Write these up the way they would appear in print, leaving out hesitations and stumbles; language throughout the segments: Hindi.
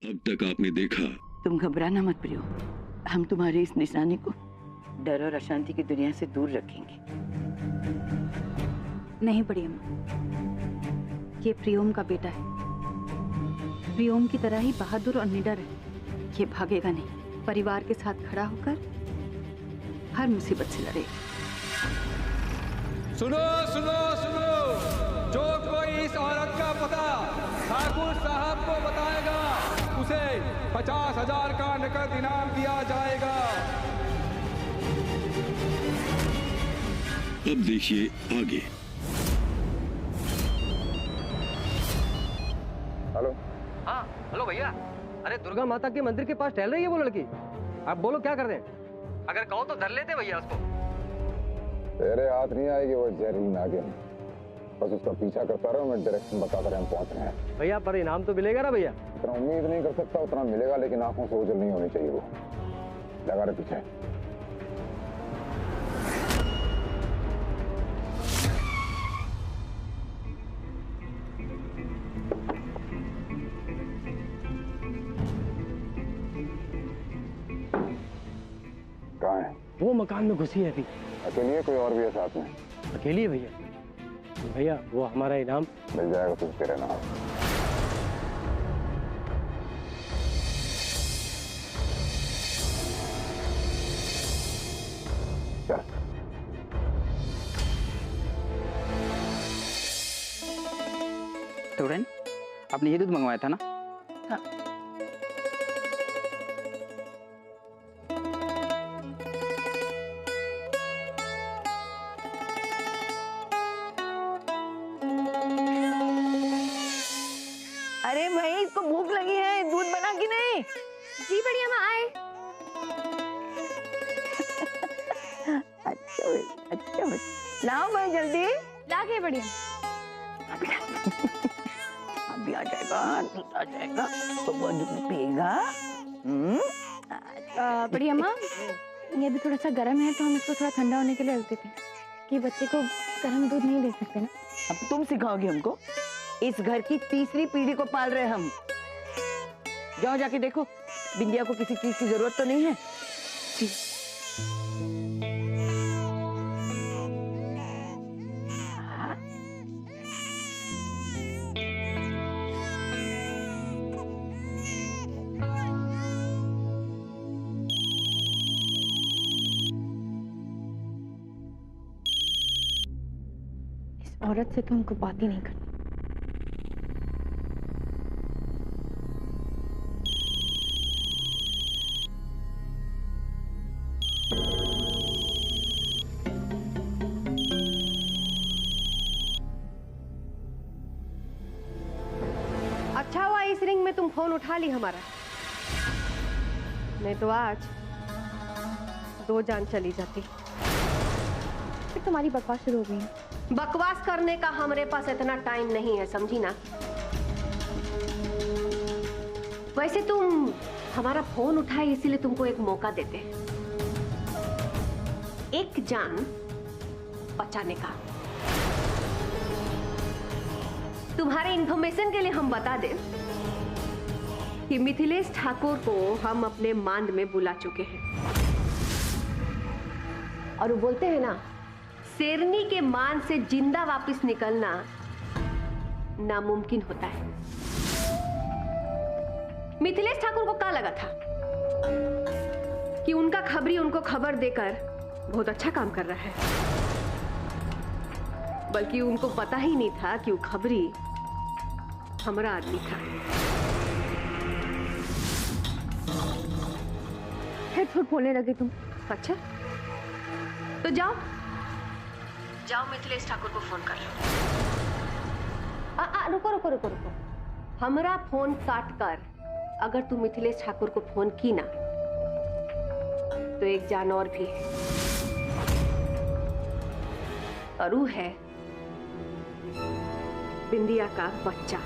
अब तक आपने देखा। तुम घबराना मत प्रियो, हम तुम्हारी इस निशानी को डर और अशांति की दुनिया से दूर रखेंगे। नहीं बड़ी अम्मा, ये प्रियोम का बेटा है। प्रियोम की तरह ही बहादुर और निडर है। ये भागेगा नहीं, परिवार के साथ खड़ा होकर हर मुसीबत से लड़ेगा। सुनो सुनो सुनो, जो कोई इस औरत का पता ठाकुर साहब को बताएगा उसे 50,000 का नकद इनाम दिया जाएगा। अब देखिए आगे। हेलो। हाँ हेलो भैया, अरे दुर्गा माता के मंदिर के पास टहल रही है वो लड़की। आप बोलो क्या कर दें? अगर कहो तो धर लेते भैया उसको। तेरे हाथ नहीं आएगी वो जहरीली नागिन, बस उसका पीछा करता रहो, मैं डायरेक्शन बताकर हम पहुंच रहे हैं। भैया पर इनाम तो मिलेगा ना भैया? इतना उम्मीद नहीं कर सकता, उतना मिलेगा, लेकिन आंखों से ओझल नहीं होनी चाहिए। वो लगा रहे पीछे। कहाँ है? वो मकान में घुसी है अभी। अकेली है, कोई और भी है साथ में? अकेली है भैया। भैया वो हमारा इनाम मिल जाएगा तुझे, तेरे नाम। चल। स्टूडेंट, आपने ये दूध मंगवाया था ना? हाँ। अरे भाई, इसको भूख लगी है, दूध बना कि नहीं? जी बढ़िया माँ आए। अच्छा लाओ भाई, जल्दी ला के बढ़िया। अभी आ जाएगा, दूध आ जाएगा तो वो दूध पिएगा। बढ़िया माँ, ये भी थोड़ा सा गर्म है तो हम इसको थोड़ा ठंडा होने के लिए रख देते हैं कि बच्चे को गर्म दूध नहीं दे सकते ना। अब तुम सिखाओगे हमको? इस घर की तीसरी पीढ़ी को पाल रहे हम। जाओ जाके देखो, बिंदिया को किसी चीज की जरूरत तो नहीं है। जी। इस औरत से तो हमको बात ही नहीं करनी। अच्छा हुआ इस रिंग में तुम फोन उठा ली हमारा, नहीं तो आज 2 जान चली जाती। फिर तुम्हारी बकवास शुरू हो गई है। बकवास करने का हमारे पास इतना टाइम नहीं है, समझी ना? वैसे तुम हमारा फोन उठाए इसीलिए तुमको एक मौका देते हैं, एक जान बचाने का। तुम्हारे इंफॉर्मेशन के लिए हम बता दें कि मिथिलेश ठाकुर को हम अपने मांद में बुला चुके हैं, और वो बोलते हैं ना, शेरनी के मांद से जिंदा वापस निकलना नामुमकिन होता है। मिथिलेश ठाकुर को क्या लगा था कि उनका खबरी उनको खबर देकर बहुत अच्छा काम कर रहा है, बल्कि उनको पता ही नहीं था कि वो खबरी हमारा आदमी था। फिर झूठ बोलने लगे तुम। अच्छा तो जाओ जाओ, मिथिलेश ठाकुर को फोन कर लो। रुको रुको रुको रुको, हमारा फोन काट कर अगर तुम मिथिलेश ठाकुर को फोन की ना तो एक जान और भी है, और वो है बिंदिया का बच्चा।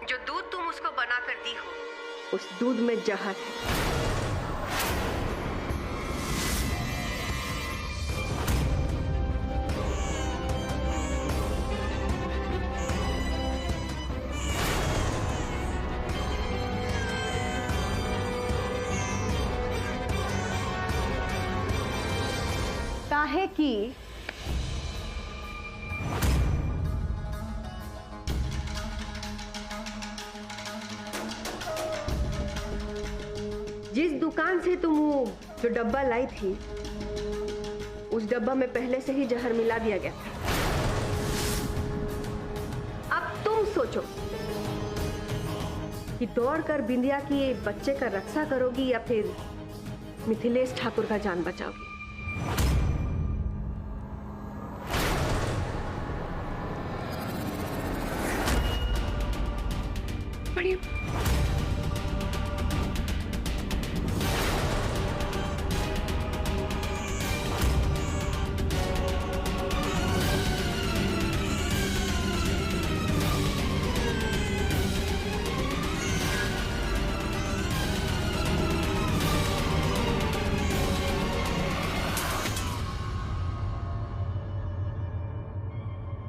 जो दूध तुम उसको बनाकर दी हो, उस दूध में जहर है। काहे कि जिस दुकान से तुम वो जो डब्बा लाई थी, उस डब्बा में पहले से ही जहर मिला दिया गया था। अब तुम सोचो कि दौड़कर बिंदिया की बच्चे का रक्षा करोगी या फिर मिथिलेश ठाकुर का जान बचाओगी। बढ़िया।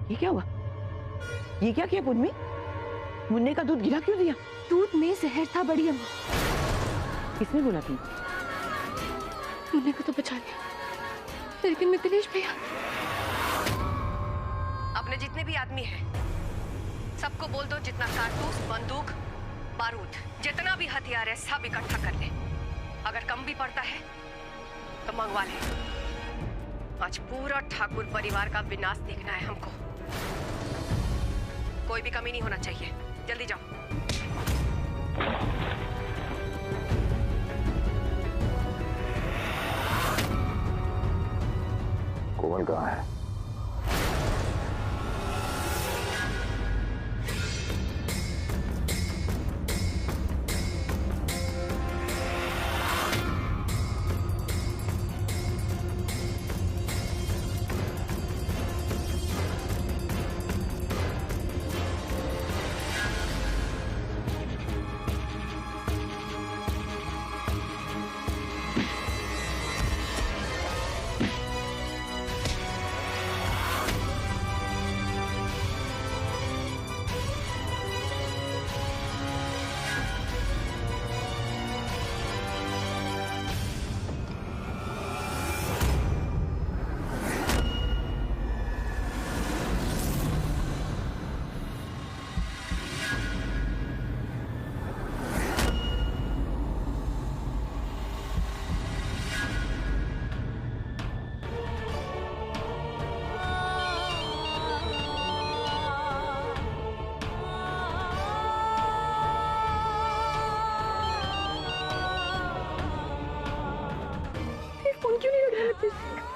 ये क्या हुआ? ये क्या किया पुन्नी? मुन्ने का दूध गिरा क्यों दिया? दूध में जहर था बड़ी अम्मा। किसने बोला थी? मुन्ने को तो बचा लिया, लेकिन मिथिलेश भैया। अपने जितने भी आदमी हैं, सबको बोल दो जितना कारतूस, बंदूक, बारूद, जितना भी हथियार है सब इकट्ठा कर ले। अगर कम भी पड़ता है तो मंगवा ले। आज पूरा ठाकुर परिवार का विनाश देखना है हमको। कोई भी कमी नहीं होना चाहिए। जल्दी जाओ। कोमल कहाँ है?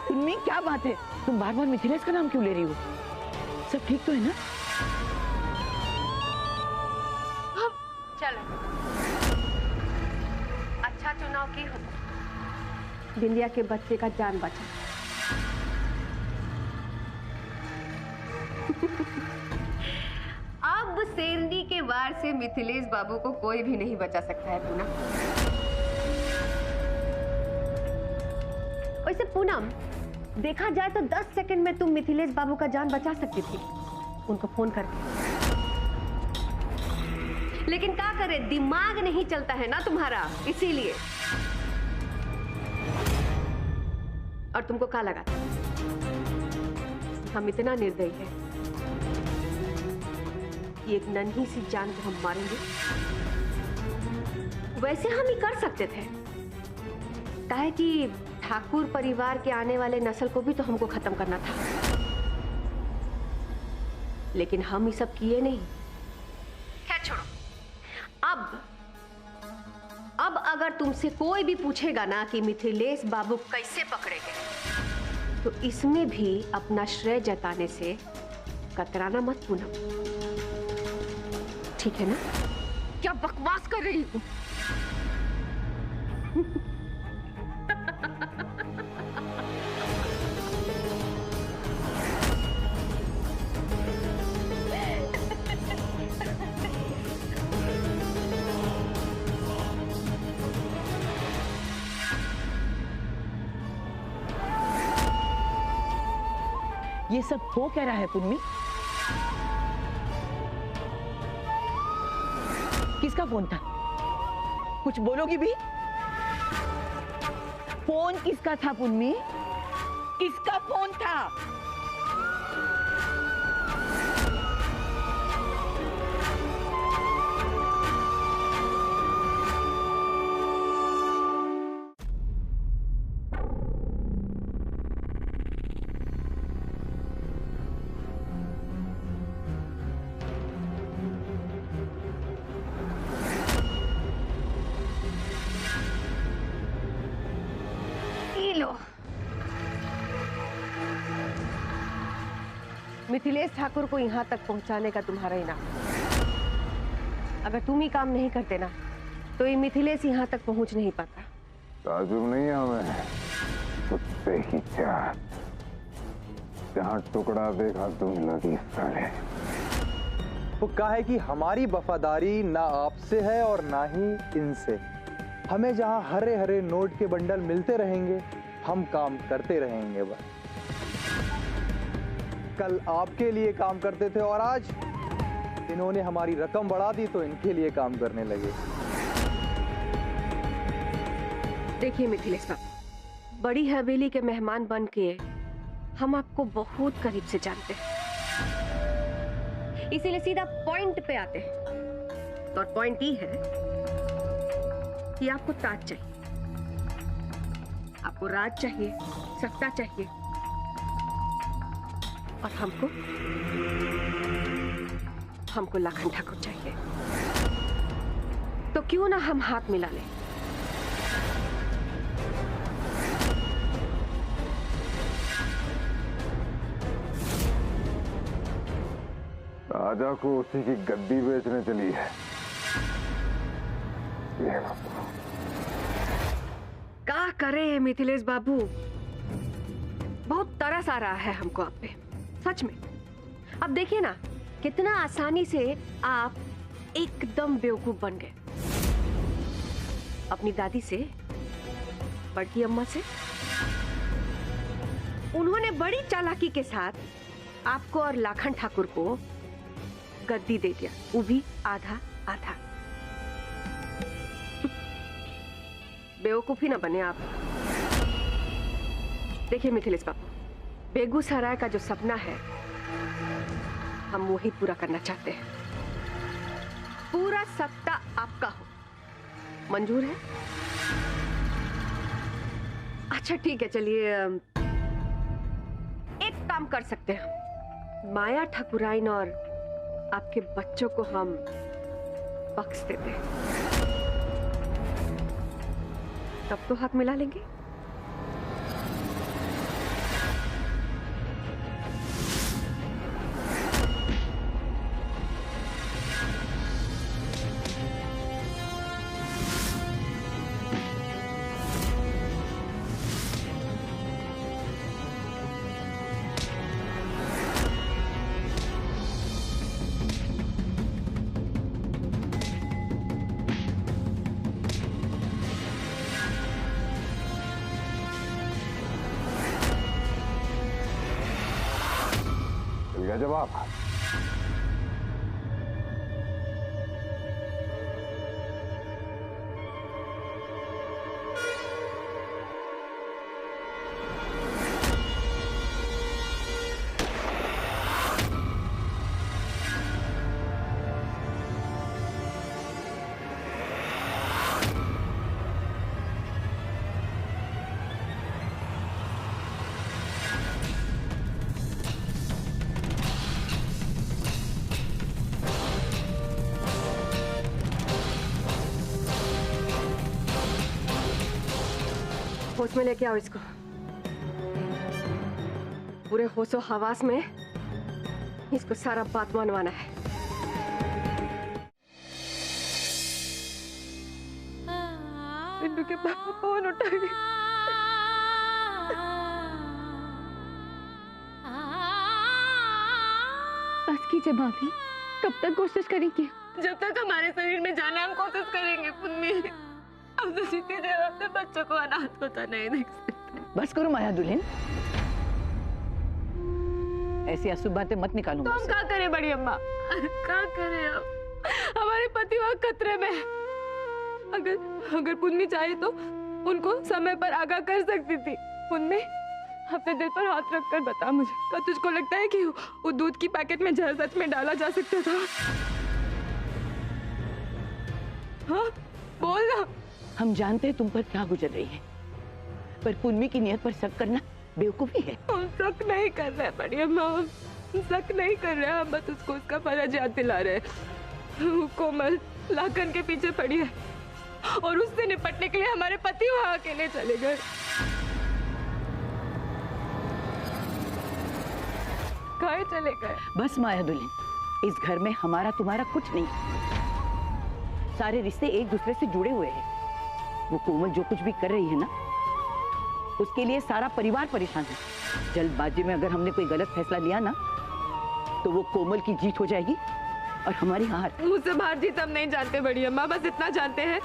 पुन्नी क्या बात है? तुम बार बार मिथिलेश का नाम क्यों ले रही हो? सब ठीक तो है ना? चलो, अच्छा चुनाव की हो। बिंदिया के बच्चे का जान बचा। अब शेरनी के वार से मिथिलेश बाबू को कोई भी नहीं बचा सकता है पूनम। वैसे पूनम, देखा जाए तो 10 सेकंड में तुम मिथिलेश बाबू का जान बचा सकती थी उनको फोन करके। लेकिन क्या करे, दिमाग नहीं चलता है ना तुम्हारा, इसीलिए। और तुमको क्या लगा हम इतना निर्दयी हैं कि एक नन्ही सी जान को हम मारेंगे? वैसे हम ही कर सकते थे, काहे कि ठाकुर परिवार के आने वाले नस्ल को भी तो हमको खत्म करना था। लेकिन हम ये सब किए नहीं। खैर छोड़ो। अब अगर तुमसे कोई भी पूछेगा ना कि मिथिलेश बाबू कैसे पकड़े गए, तो इसमें भी अपना श्रेय जताने से कतराना मत पूनम, ठीक है ना? क्या बकवास कर रही हूँ? ये सब हो क्या रहा है पुन्नी? किसका फोन था? कुछ बोलोगी भी? फोन किसका था पुन्नी? किसका फोन था? मिथिलेश ठाकुर को यहाँ तक पहुँचाने का तुम्हारा इनाम। अगर तुम ही काम नहीं करते ना तो ये मिथिलेश यहाँ तक पहुँच नहीं पाता। ताजुब नहीं है हमें, कुत्ते की चाट, जहाँ टुकड़ा देखा तुम लगी साले। वो कहा है कि हमारी वफादारी ना आपसे है और ना ही इनसे। हमें जहाँ हरे हरे नोट के बंडल मिलते रहेंगे हम काम करते रहेंगे। बस कल आपके लिए काम करते थे और आज इन्होंने हमारी रकम बढ़ा दी तो इनके लिए काम करने लगे। देखिए मिथिलेश बाबू, बड़ी हवेली के मेहमान बन के हम आपको बहुत करीब से जानते हैं, इसीलिए सीधा पॉइंट पे आते हैं। और पॉइंट ये है कि आपको ताज चाहिए, आपको राज चाहिए, सत्ता चाहिए, और हमको लाखन ठाकुर चाहिए। तो क्यों ना हम हाथ मिला लें। राजा को उसी की गद्दी बेचने चली है। क्या करे मिथिलेश बाबू, बहुत तरस आ रहा है हमको आप पे, सच में। अब देखिए ना कितना आसानी से आप एकदम बेवकूफ बन गए। अपनी दादी से, बड़की अम्मा से, उन्होंने बड़ी चालाकी के साथ आपको और लाखन ठाकुर को गद्दी दे दिया, वो भी आधा आधा। बेवकूफी ना बने आप। देखिए मिथिलेश बाबू, बेगूसराय का जो सपना है हम वही पूरा करना चाहते हैं। पूरा सत्ता आपका हो, मंजूर है? अच्छा ठीक है, चलिए एक काम कर सकते हैं, माया ठाकुराइन और आपके बच्चों को हम बख्श देते हैं, तब तो हाथ मिला लेंगे। जवाब होश में लेके आओ इसको, पूरे होशो हवास में इसको सारा बात मनवाना है। बिंदु के पापा फोन उठाएंगे। बस कीजिए भाभी, कब तक कोशिश करेंगे? जब तक हमारे शरीर में जाना हम कोशिश करेंगे पुन्नी। अब तो जीती देर अपने बच्चों को अनाथ होता नहीं देख सकते। बस करो माया दुल्हन, ऐसी अशुभ बातें मत निकालो। तो हम क्या करें बड़ी अम्मा, क्या करें अब? हमारे पति वहाँ खतरे में है। अगर पुन्नी चाहे तो उनको समय पर आगाह कर सकती थी। पुन्नी अपने दिल पर हाथ रखकर बता मुझे, क्या तुझको लगता है कि वो दूध की पैकेट में जहर सच में डाला जा सकता था? हाँ बोल ना। हम जानते हैं तुम पर क्या गुजर रही है, पर पूर्वी की नियत पर शक करना बेवकूफी है। हम शक नहीं कर रहे बड़ी अम्मा, हम शक नहीं कर रहे, हम बस उसको उसका फर्ज याद दिला रहे। वो कोमल लाखन के पीछे पड़ी है और उससे निपटने के लिए हमारे पति वहां अकेले चले गए। कहाँ चले गए? बस माया दुल्हन, इस घर में हमारा तुम्हारा कुछ नहीं, सारे रिश्ते एक दूसरे से जुड़े हुए हैं। वो कोमल जो कुछ भी कर रही है ना, उसके लिए सारा परिवार परेशान है। जल्दबाजी में अगर हमने कोई गलत फैसला लिया ना, तो वो कोमल की जीत हो जाएगी और हमारी हार। मुझसे बाहर जीत हम नहीं जानते बड़ी अम्मा, बस इतना जानते हैं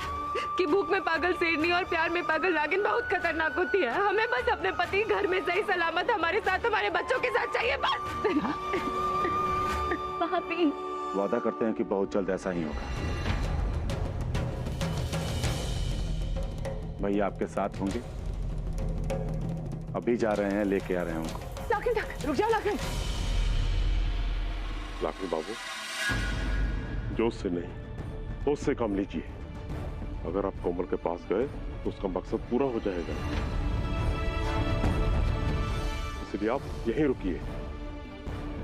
कि भूख में पागल शेरनी और प्यार में पागल नागिन बहुत खतरनाक होती है। हमें बस अपने पति घर में सही सलामत हमारे साथ हमारे बच्चों के साथ चाहिए, बस। भाभी वादा करते हैं कि बहुत जल्द ऐसा ही होगा। भैया आपके साथ होंगे, अभी जा रहे हैं, लेके आ रहे हैं उनको। लाखन रुक जाओ लाखन। लाखन बाबू, जोश से नहीं, होश से काम लीजिए। अगर आप कोमल के पास गए तो उसका मकसद पूरा हो जाएगा, इसलिए आप यहीं रुकिए।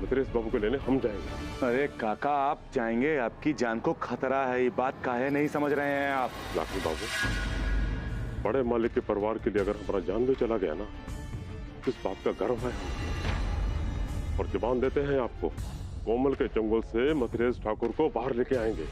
मिथिलेश बाबू को लेने हम जाएंगे। अरे काका आप जाएंगे, आपकी जान को खतरा है, ये बात काहे नहीं समझ रहे हैं आप? लाखन बाबू, बड़े मालिक के परिवार के लिए अगर हमारा जान भी चला गया ना, इस बात का गर्व है और जुबान देते हैं आपको, कोमल के जंगल से मिथिलेश ठाकुर को बाहर लेके आएंगे।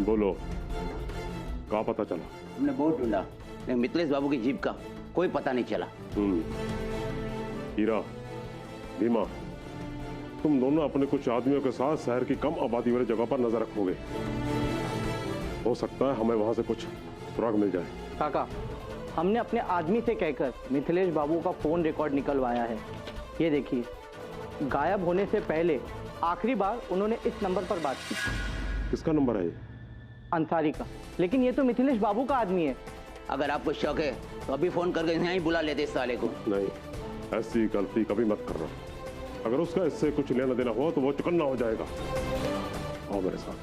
बोलो, क्या पता चला? हमने बहुत ढूंढा, लेकिन मिथिलेश बाबू की जीप का कोई पता नहीं चला। हीरा, भीमा, तुम दोनों अपने कुछ आदमियों के साथ शहर की कम आबादी वाली जगह पर नजर रखोगे। हो सकता है हमें वहां से कुछ सुराग मिल जाए। काका, हमने अपने आदमी से कहकर मिथिलेश बाबू का फोन रिकॉर्ड निकलवाया है। ये देखिए, गायब होने से पहले आखिरी बार उन्होंने इस नंबर पर बात की। किसका नंबर है ये? अंसारी का, लेकिन ये तो मिथिलेश बाबू का आदमी है। अगर आपको शक है तो अभी फोन करके यहीं बुला लेते इस साले को। नहीं, ऐसी गलती कभी मत करना। अगर उसका इससे कुछ लेना देना हुआ तो वो चुकन्ना हो जाएगा। आओ मेरे साथ।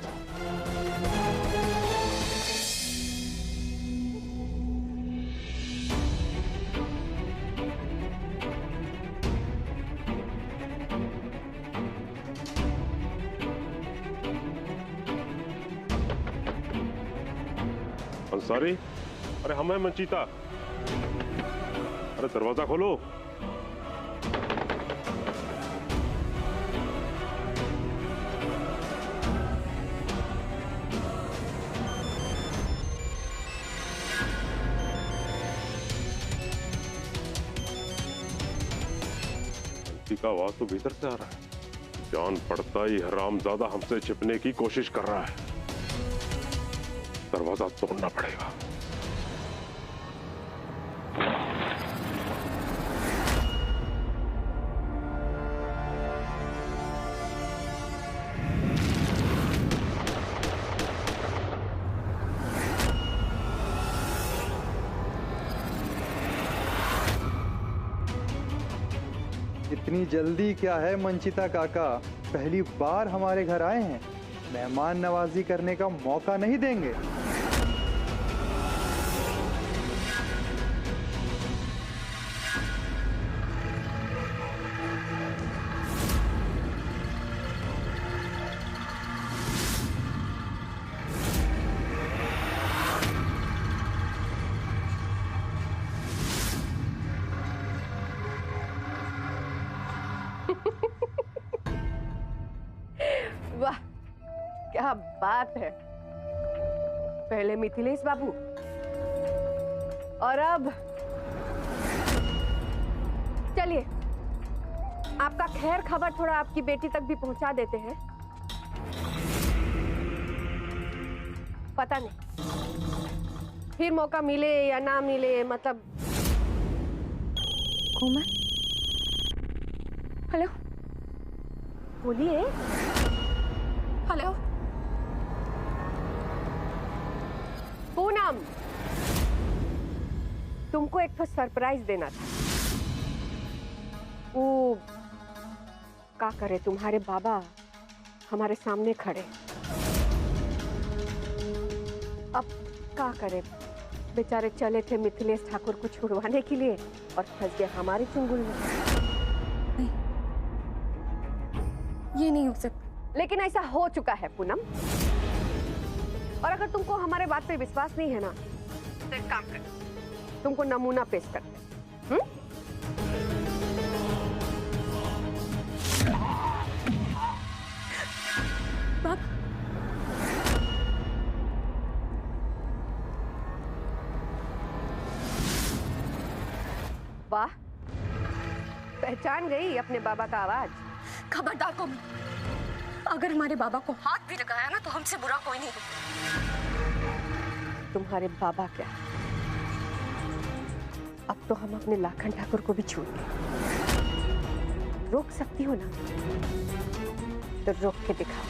अंसारी, अरे हम हैं मंचीता। अरे दरवाजा खोलो। मंची का आवाज तो भीतर से आ रहा है। जान पड़ता ही हरामजादा हमसे छिपने की कोशिश कर रहा है। दरवाजा तोड़ना पड़ेगा। इतनी जल्दी क्या है मंचिता काका? पहली बार हमारे घर आए हैं, मेहमान नवाजी करने का मौका नहीं देंगे? वाह, क्या बात है। पहले मिथिलेश बाबू और अब चलिए आपका खैर खबर थोड़ा आपकी बेटी तक भी पहुंचा देते हैं। पता नहीं फिर मौका मिले या ना मिले, मतलब कोमल, बोलिए। हेलो पूनम, तुमको एक तो सरप्राइज देना था। वो क्या करे, तुम्हारे बाबा हमारे सामने खड़े। अब क्या करे, बेचारे चले थे मिथिलेश ठाकुर को छुड़वाने के लिए और फंस गए हमारे चुंगल में। ये नहीं हो सकता। लेकिन ऐसा हो चुका है पूनम। और अगर तुमको हमारे बात पे विश्वास नहीं है ना, तो एक काम कर, तुमको नमूना पेश करते हैं। वाह, पहचान गई अपने बाबा का आवाज। खबरदार कोमल, अगर हमारे बाबा को हाथ भी लगाया ना तो हमसे बुरा कोई नहीं। तुम्हारे बाबा क्या, अब तो हम अपने लाखन ठाकुर को भी छूट गए। रोक सकती हो ना, तो रोक के दिखाओ।